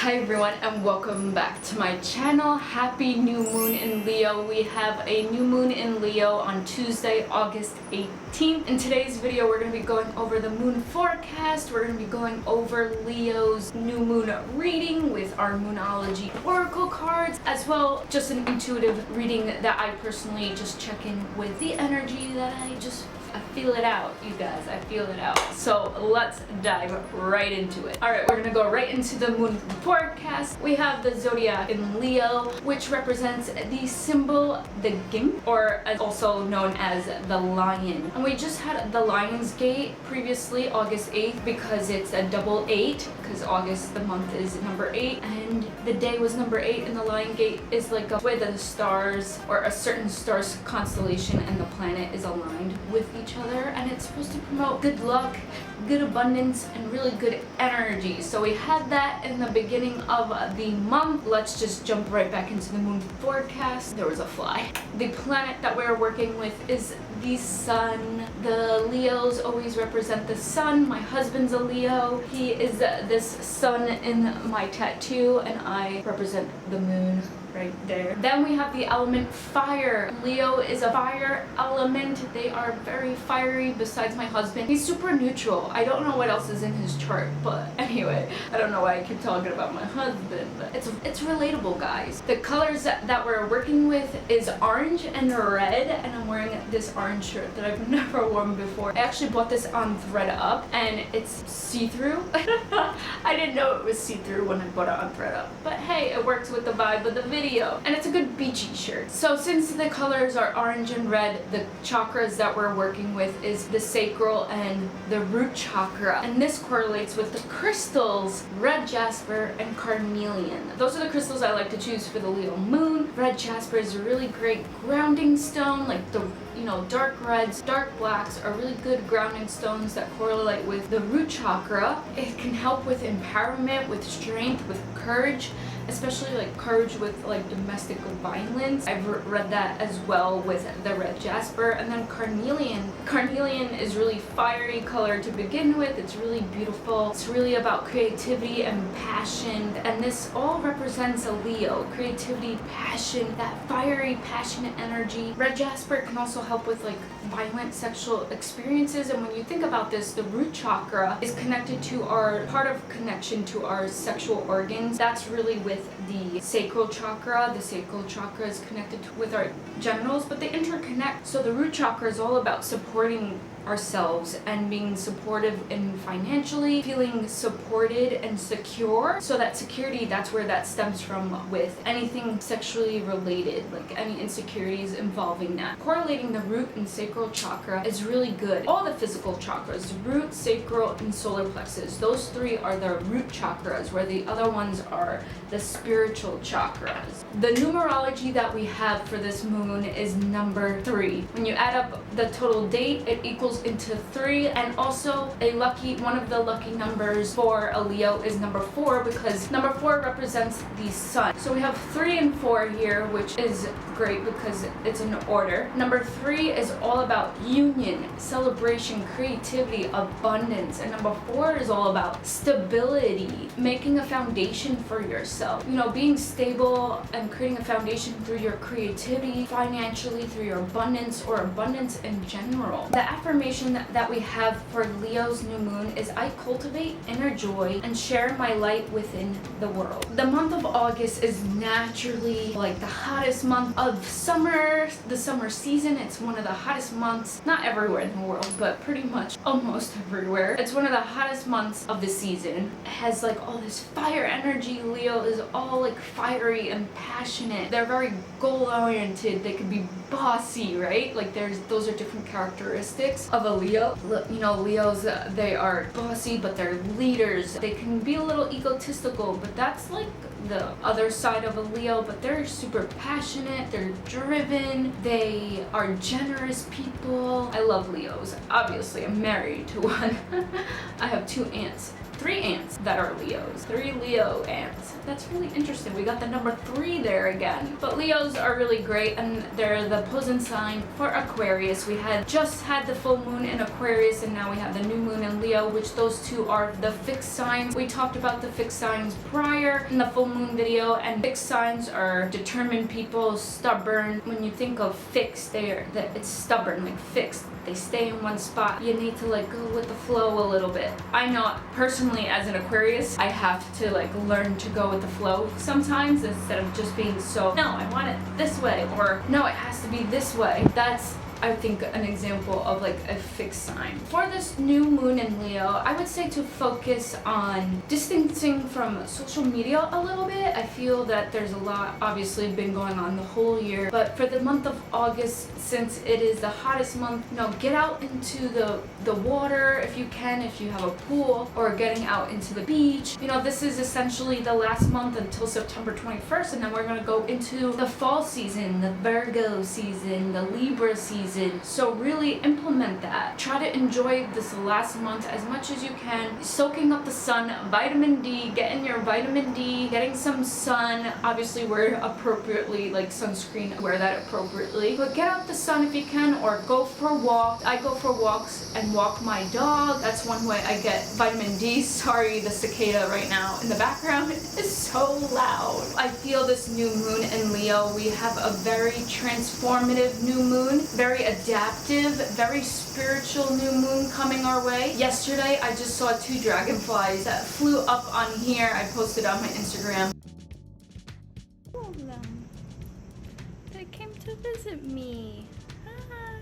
Hi everyone and welcome back to my channel. Happy new moon in Leo. We have a new moon in Leo on Tuesday, August 18th. In today's video we're going to be going over the moon forecast. We're going to be going over Leo's new moon reading with our Numerology oracle cards, as well just an intuitive reading that I personally just check in with the energy that I feel it out, you guys. I feel it out. So let's dive right into it. Alright, we're gonna go right into the moon forecast. We have the zodiac in Leo, which represents the symbol, the gimp, or also known as the lion. And we just had the Lion's Gate previously, August 8th, because it's a double 8, because August, the month, is number 8, and the day was number 8, and the Lion Gate is like a way that the stars, or a certain star's constellation and the planet is aligned with each other, and it's supposed to promote good luck, good abundance, and really good energy. So we had that in the beginning of the month. Let's just jump right back into the moon forecast. There was a fly. The planet that we're working with is the sun. The Leos always represent the sun. My husband's a Leo. He is this sun in my tattoo, and I represent the moon right there. Then we have the element fire. Leo is a fire element. They are very fiery. Besides my husband, he's super neutral. I don't know what else is in his chart, but anyway, I don't know why I keep talking about my husband, but it's relatable, guys. The colors that we're working with is orange and red, and I'm wearing this orange shirt that I've never worn before. I actually bought this on ThredUp, and it's see-through. I didn't know it was see-through when I bought it on ThredUp, but hey, it works with the vibe of the video. And it's a good beachy shirt. So since the colors are orange and red, the chakras that we're working with is the sacral and the root chakra. And this correlates with the crystals, red jasper and carnelian. Those are the crystals I like to choose for the Leo moon. Red jasper is a really great grounding stone, like the dark reds, dark blacks are really good grounding stones that correlate with the root chakra. It can help with empowerment, with strength, with courage, especially like courage with like domestic violence. I've read that as well with the red jasper. And then carnelian. Carnelian is really fiery color to begin with. It's really beautiful. It's really about creativity and passion. And this all represents a Leo. Creativity, passion, that fiery, passionate energy. Red jasper can also help with like violent sexual experiences. And when you think about this, the root chakra is connected to our part of connection to our sexual organs. That's really with the sacral chakra. The sacral chakra is connected with our genitals, but they interconnect. So the root chakra is all about supporting ourselves and being supportive in financially, feeling supported and secure. So that security, that's where that stems from with anything sexually related, like any insecurities involving that. Correlating the root and sacral chakra is really good. All the physical chakras, root, sacral, and solar plexus, those three are the root chakras, where the other ones are the spiritual chakras. The numerology that we have for this moon is number 3. When you add up the total date, it equals into 3, and also one of the lucky numbers for a Leo is number 4, because number 4 represents the sun. So we have 3 and 4 here, which is great because it's an order. Number 3 is all about union, celebration, creativity, abundance, and number 4 is all about stability, making a foundation for yourself. Being stable and creating a foundation through your creativity, financially, through your abundance, or abundance in general. The affirmation that we have for Leo's new moon is, I cultivate inner joy and share my light within the world. The month of August is naturally like the hottest month of summer, the summer season. It's one of the hottest months, not everywhere in the world, but pretty much almost everywhere. It's one of the hottest months of the season. It has like all this fire energy. Leo is all like fiery and passionate. They're very goal oriented. They can be bossy, right? Like those are different characteristics of a Leo. Leos, they are bossy, but they're leaders. They can be a little egotistical, but that's like the other side of a Leo, but they're super passionate, they're driven, they are generous people. I love Leos. Obviously, I'm married to one. I have 2 aunts, 3 ants that are Leos. 3 Leo ants. That's really interesting. We got the number 3 there again. But Leos are really great, and they're the opposing sign for Aquarius. We had just had the full moon in Aquarius, and now we have the new moon in Leo, which those two are the fixed signs. We talked about the fixed signs prior in the full moon video, and fixed signs are determined people, stubborn. When you think of fixed, it's stubborn, like fixed. They stay in one spot. You need to like go with the flow a little bit. I know personally as an Aquarius, I have to like learn to go with the flow sometimes instead of just being so, no, I want it this way, or no, it has to be this way. That's, I think, an example of like a fixed sign. For this new moon in Leo, I would say to focus on distancing from social media a little bit. I feel that there's a lot obviously been going on the whole year, but for the month of August, since it is the hottest month, get out into the water if you can, if you have a pool, or getting out into the beach. This is essentially the last month until September 21st, and then we're gonna go into the fall season, the Virgo season, the Libra season. So really implement that. Try to enjoy this last month as much as you can, soaking up the sun, vitamin D, getting your vitamin D, getting some sun. Obviously wear appropriately, like sunscreen, wear that appropriately. But get out the sun if you can, or go for a walk. I go for walks and walk my dog. That's one way I get vitamin D. Sorry, the cicada right now in the background is so loud. I feel this new moon in Leo, we have a very transformative new moon, very adaptive, very spiritual new moon coming our way. Yesterday, I just saw 2 dragonflies that flew up on here. I posted on my Instagram. They came to visit me. Hi.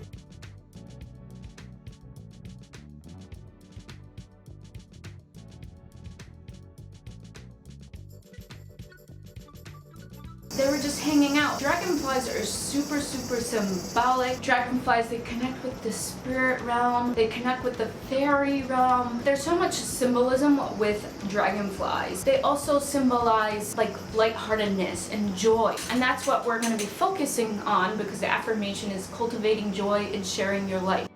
They were just hanging out. Dragonflies are super symbolic. Dragonflies, they connect with the spirit realm. They connect with the fairy realm. There's so much symbolism with dragonflies. They also symbolize like lightheartedness and joy. And that's what we're going to be focusing on, because the affirmation is cultivating joy and sharing your light.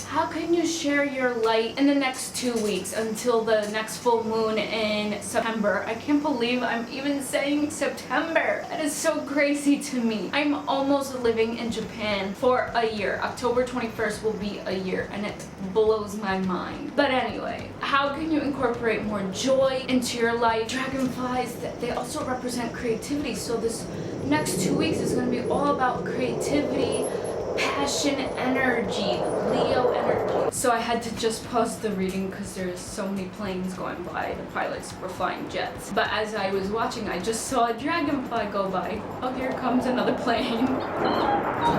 How can you share your light in the next 2 weeks until the next full moon in September? I can't believe I'm even saying September. That is so crazy to me. I'm almost living in Japan for a year. October 21st will be a year, and it blows my mind. But anyway, how can you incorporate more joy into your life? Dragonflies, they also represent creativity. So this next 2 weeks is going to be all about creativity, passion, energy, Leo energy. So I had to just pause the reading because there's so many planes going by. The pilots were flying jets. But as I was watching, I just saw a dragonfly go by. Oh, here comes another plane.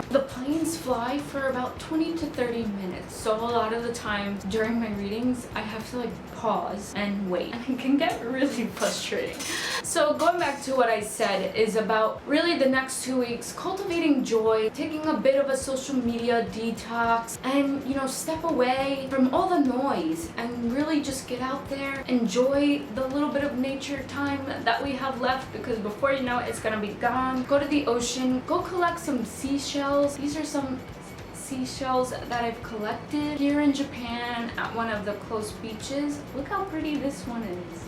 The planes fly for about 20 to 30 minutes. So a lot of the time during my readings, I have to like pause and wait. And it can get really frustrating. So going back to what I said is about really the next 2 weeks, cultivating joy, taking a bit of a social media detox, and step away from all the noise and really just get out there, enjoy the little bit of nature time that we have left, because before you know it, it's gonna be gone. Go to the ocean, go collect some seashells. These are some seashells that I've collected here in Japan at one of the close beaches. Look how pretty this one is.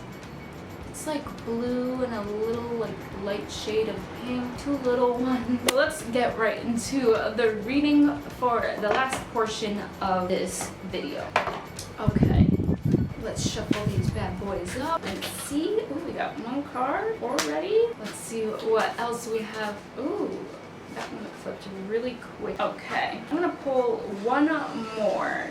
It's like blue and a little like light shade of pink, 2 little ones. So let's get right into the reading for the last portion of this video. Okay, let's shuffle these bad boys up and see. Ooh, we got 1 card already. Let's see what else we have. Ooh, that one flipped really quick. Okay, I'm gonna pull 1 more.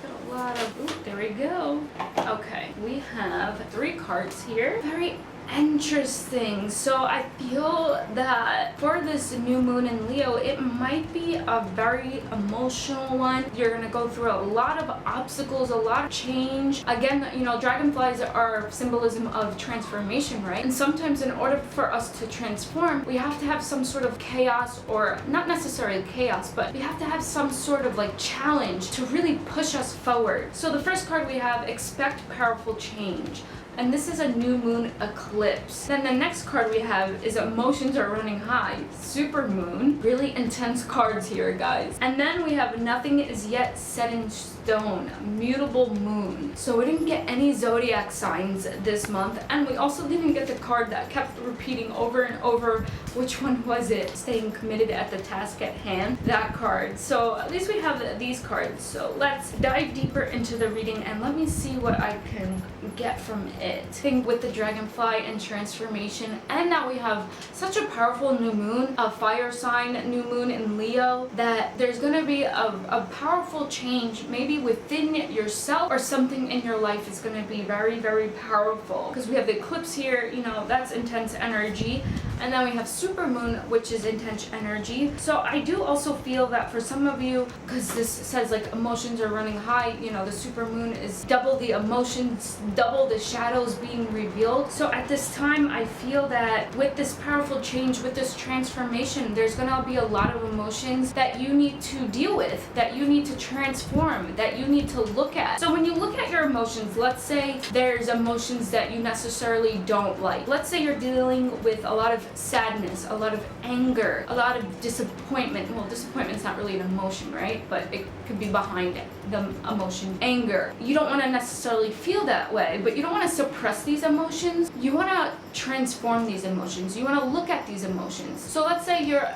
A lot of, ooh, there we go. Okay, we have 3 cards here. Very interesting. So I feel that for this new moon in Leo, it might be a very emotional one. You're gonna go through a lot of obstacles, a lot of change. Again, dragonflies are symbolism of transformation, right? And sometimes in order for us to transform, we have to have some sort of chaos, or not necessarily chaos, but we have to have some sort of like challenge to really push us forward. So the first card we have, expect powerful change. And this is a new moon eclipse. Then the next card we have is emotions are running high. Super moon. Really intense cards here, guys. And then we have nothing is yet set in stone, mutable moon. So we didn't get any zodiac signs this month, and we also didn't get the card that kept repeating over and over. Which one was it? Staying committed at the task at hand. That card. So at least we have these cards. So let's dive deeper into the reading and let me see what I can get from it. I think with the Dragonfly and transformation, and now we have such a powerful new moon, a fire sign new moon in Leo, that there's going to be a powerful change maybe within yourself, or something in your life is going to be very, very powerful. Because we have the eclipse here, you know, that's intense energy. And then we have super moon, which is intense energy. So I do also feel that for some of you, because this says like emotions are running high, you know, the super moon is double the emotions, double the shadows being revealed. So at this time, I feel that with this powerful change, with this transformation, there's gonna be a lot of emotions that you need to deal with, that you need to transform, that you need to look at. So when you look at your emotions, let's say there's emotions that you necessarily don't like. Let's say you're dealing with a lot of sadness, a lot of anger, a lot of disappointment. Well, disappointment's not really an emotion, right? But it could be behind the emotion. Anger. You don't want to necessarily feel that way, but you don't want to suppress these emotions. You want to transform these emotions. You want to look at these emotions. So let's say you're,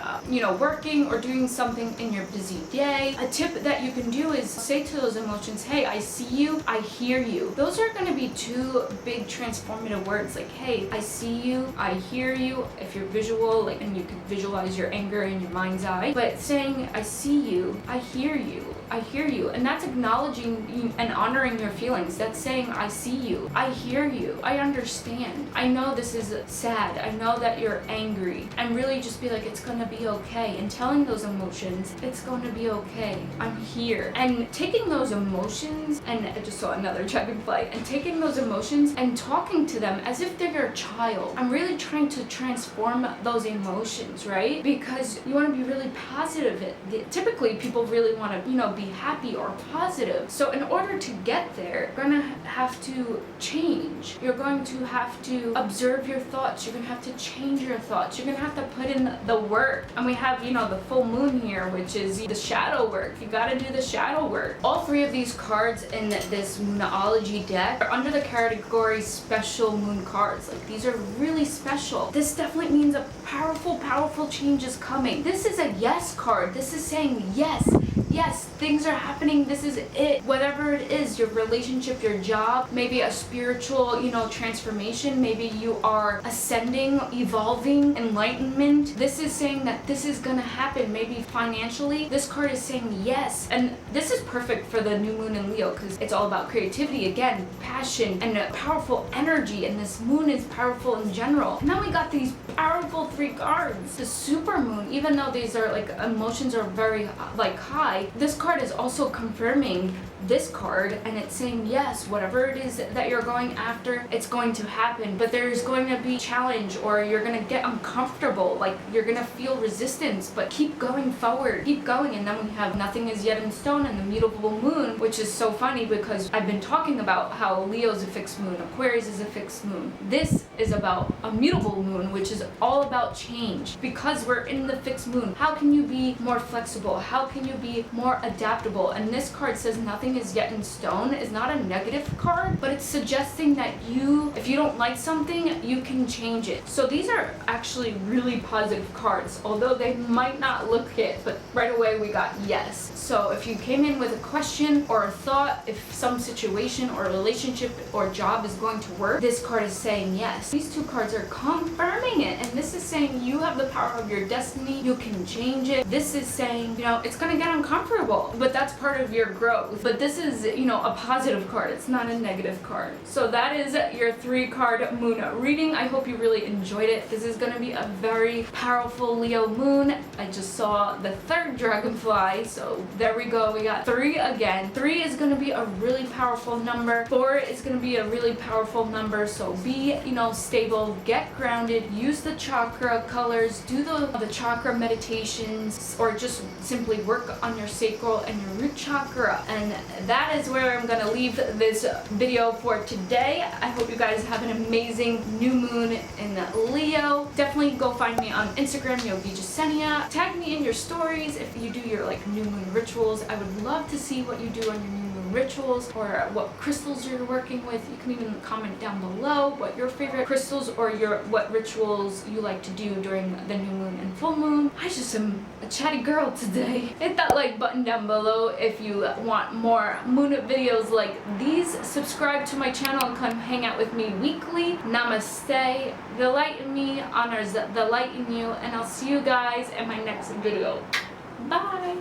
working or doing something in your busy day. A tip that you can do is say to those emotions, hey, I see you, I hear you. Those are going to be two big transformative words, like, hey, I see you, I hear you. If you're visual, like, and you can visualize your anger in your mind's eye, but saying, I see you, I hear you, I hear you, and that's acknowledging and honoring your feelings. That's saying, I see you, I hear you, I understand, I know this is sad, I know that you're angry, and really just be like, it's gonna be okay, and telling those emotions, it's going to be okay, I'm here. And taking those emotions, and I just saw another dragonfly, and taking those emotions and talking to them as if they're your child. I'm really trying to transform those emotions, right? Because you want to be really positive. Typically people really want to, be happy or positive. So in order to get there, you're going to have to change. You're going to have to observe your thoughts. You're going to have to change your thoughts. You're going to have to put in the work. And we have, the full moon here, which is the shadow work. You got to do the shadow work. All three of these cards in this Moonology deck are under the category special moon cards. Like, these are really special. This definitely means a powerful, powerful change is coming. This is a yes card. This is saying yes. Yes, things are happening. This is it. Whatever it is, your relationship, your job, maybe a spiritual, transformation. Maybe you are ascending, evolving, enlightenment. This is saying that this is gonna happen. Maybe financially, this card is saying yes. And this is perfect for the new moon in Leo because it's all about creativity, again, passion, and a powerful energy. And this moon is powerful in general. Now we got these powerful three cards. The super moon, even though these are like emotions are very high, this card is also confirming this card, and it's saying yes, whatever it is that you're going after, it's going to happen. But there's going to be challenge, or you're going to get uncomfortable, like you're going to feel resistance, but keep going forward, keep going. And then we have nothing is yet in stone and the mutable moon, which is so funny because I've been talking about how Leo's a fixed moon, Aquarius is a fixed moon. This is about a mutable moon, which is all about change. Because we're in the fixed moon, how can you be more flexible? How can you be more adaptable? And this card says nothing is yet in stone is not a negative card, but it's suggesting that if you don't like something, you can change it. So these are actually really positive cards, although they might not look it, but right away we got yes. So if you came in with a question or a thought, if some situation or relationship or job is going to work, this card is saying yes. These two cards are confirming it, and this is saying you have the power of your destiny, you can change it. This is saying, it's gonna get uncomfortable, but that's part of your growth. But this is, a positive card. It's not a negative card. So that is your 3-card moon reading. I hope you really enjoyed it. This is going to be a very powerful Leo moon. I just saw the 3rd dragonfly. So there we go. We got 3 again. 3 is going to be a really powerful number. 4 is going to be a really powerful number. So be, stable, get grounded, use the chakra colors, do the chakra meditations, or just simply work on your sacral and your root chakra. And that is where I'm going to leave this video for today. I hope you guys have an amazing new moon in Leo. Definitely go find me on Instagram, Yogi Jesenia. Tag me in your stories if you do your new moon rituals. I would love to see what you do on your new moon moon rituals or what crystals you're working with. You can even comment down below what your favorite crystals or what rituals you like to do during the new moon and full moon. I just am a chatty girl today. Hit that like button down below if you want more moon videos like these. Subscribe to my channel and come hang out with me weekly. Namaste. The light in me honors the light in you, and I'll see you guys in my next video. Bye.